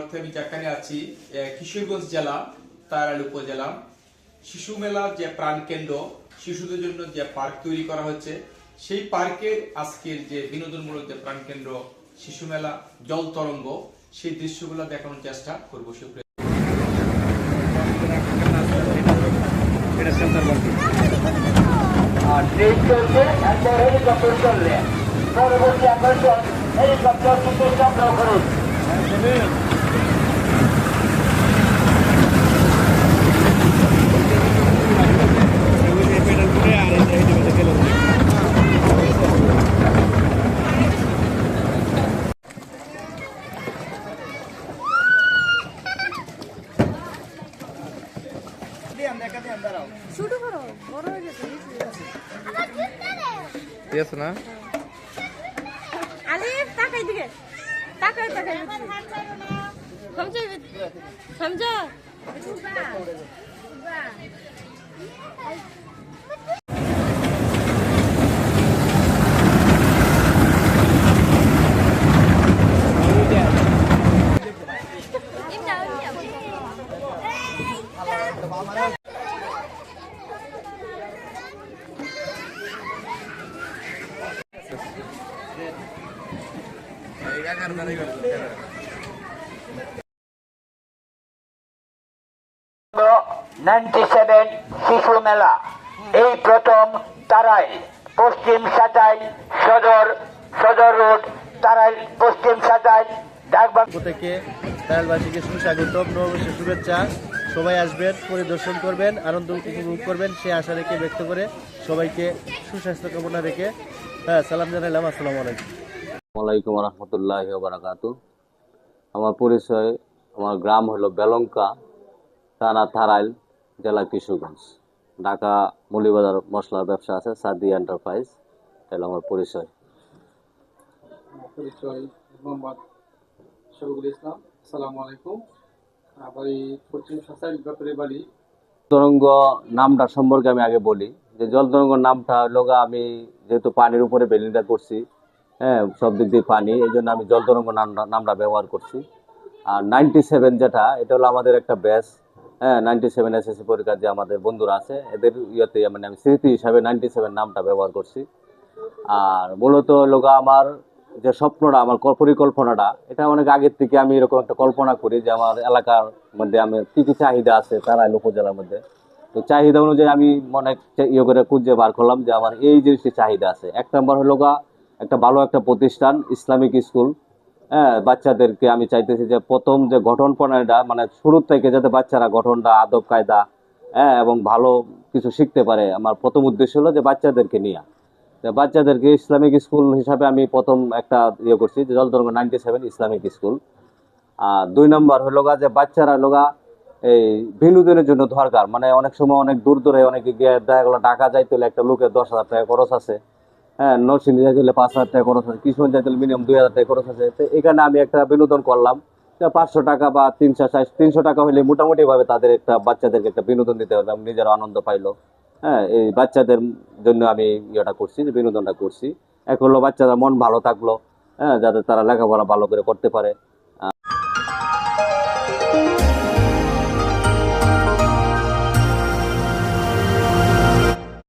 মুহূর্তে আমি যেখানে আছি কিশোরগঞ্জ জেলা তারাইল উপজেলা শিশু মেলার যে প্রাণকেন্দ্র, শিশুদের জন্য যে পার্ক তৈরি করা হচ্ছে, সেই পার্কের আজকের যে বিনোদনমূলক যে প্রাণকেন্দ্র শিশু মেলা জল তরঙ্গ, সেই দৃশ্যগুলো দেখানোর চেষ্টা করবো। আর ট্রেন চলছে, একবার হেলিকপ্টার চললে পরবর্তী আকর্ষণ হেলিকপ্টার থেকে সংগ্রহ করুন। শুরু করো, বড় হয়ে গেছে। ঠিক আছে না? আলিফ তাকাই দিকে, তাকাই তাকাই সমঝো সমঝো। শিশু মেলা এই প্রথম তারাইল পশ্চিম সাজাইল সদর রোড, তারাইল পশ্চিম সাজাইল ডাকবাংলো থেকে তারাইলবাসীকে সুস্বাগতম, নববর্ষের শুভেচ্ছা। সবাই আসবেন, পরিদর্শন করবেন, আনন্দ উপভোগ করবেন, সে আশা রেখে ব্যক্ত করে সবাইকে সুস্বাস্থ্য কামনা রেখে সালাম জানাইলাম। আসসালামু আলাইকুম। ওয়ালাইকুম রহমতুল্লাহ বারাকাতু। আমার পরিচয়, আমার গ্রাম হলো বেলঙ্কা, থানা তারাইল, জেলা কিশোরগঞ্জ। ঢাকা মৌলভীবাজার মশলার ব্যবসা আছে, সাদি এন্টারপ্রাইজ। এটা আমার পরিচয়। মোহাম্মদ শফিকুল ইসলাম। আসসালামু আলাইকুম। বাড়ি পশ্চিম সাসাইল ব্যাপারী বাড়ি। তরঙ্গ নামটা সম্পর্কে আমি আগে বলি যে জল তরঙ্গ নামটা হলো আমি যেহেতু পানির উপরে বিল্ডিংটা করছি, হ্যাঁ, সব দিক দিয়ে পানি, এই জন্য আমি জল তরঙ্গ নামটা ব্যবহার করছি। আর 97 যেটা, এটা হলো আমাদের একটা ব্যাচ, হ্যাঁ, 97 এসএসসি পরীক্ষার যে আমাদের বন্ধুরা আছে এদের ইয়েতে মানে আমি স্মৃতি হিসাবে 97 নামটা ব্যবহার করছি। আর মূলত লোক আমার যে স্বপ্নটা, আমার পরিকল্পনাটা, এটা অনেক আগের থেকে আমি এরকম একটা কল্পনা করি যে আমার এলাকার মধ্যে আমি কী কী চাহিদা আছে তারাইল উপজেলার মধ্যে। তো চাহিদা অনুযায়ী আমি অনেক ইয়ে করে খুঁজে বার করলাম যে আমার এই জিনিসটি চাহিদা আছে। এক নম্বর হলো একটা ভালো একটা প্রতিষ্ঠান, ইসলামিক স্কুল। হ্যাঁ, বাচ্চাদেরকে আমি চাইতেছি যে প্রথম যে গঠন প্রণালীটা, মানে শুরুর থেকে যাতে বাচ্চারা গঠনটা, আদব কায়দা, হ্যাঁ, এবং ভালো কিছু শিখতে পারে। আমার প্রথম উদ্দেশ্য হলো যে বাচ্চাদেরকে নিয়ে, বাচ্চাদেরকে ইসলামিক স্কুল হিসাবে আমি প্রথম একটা ইয়ে করছি যে জল তরঙ্গ 97 ইসলামিক স্কুল। আর 2 নম্বর হলো যে বাচ্চারা লোগা এই বিনোদনের জন্য দরকার, মানে অনেক সময় অনেক দূর দূরে অনেকে গিয়ে দেখা গেলো ঢাকা যাইতে হলে একটা লোকের 10,000 টাকা খরচ আছে, হ্যাঁ, নরসিংদী যাইতে হলে 5,000 টাকা খরচ আছে, কিশোরগঞ্জ যাইতে হলে মিনিমাম 2,000 টাকা খরচ আছে। তো এখানে আমি একটা বিনোদন করলাম, 500 টাকা বা 300 টাকা হলে মোটামুটি ভাবে তাদের একটা বাচ্চাদেরকে একটা বিনোদন দিতে হবে এবং নিজেরা আনন্দ পাইলো। হ্যাঁ, এই বাচ্চাদের জন্য আমি ইয়েটা করছি, যে বিনোদনটা করছি। এক হলো বাচ্চাদের মন ভালো থাকলো, হ্যাঁ, যাতে তারা লেখাপড়া ভালো করে করতে পারে।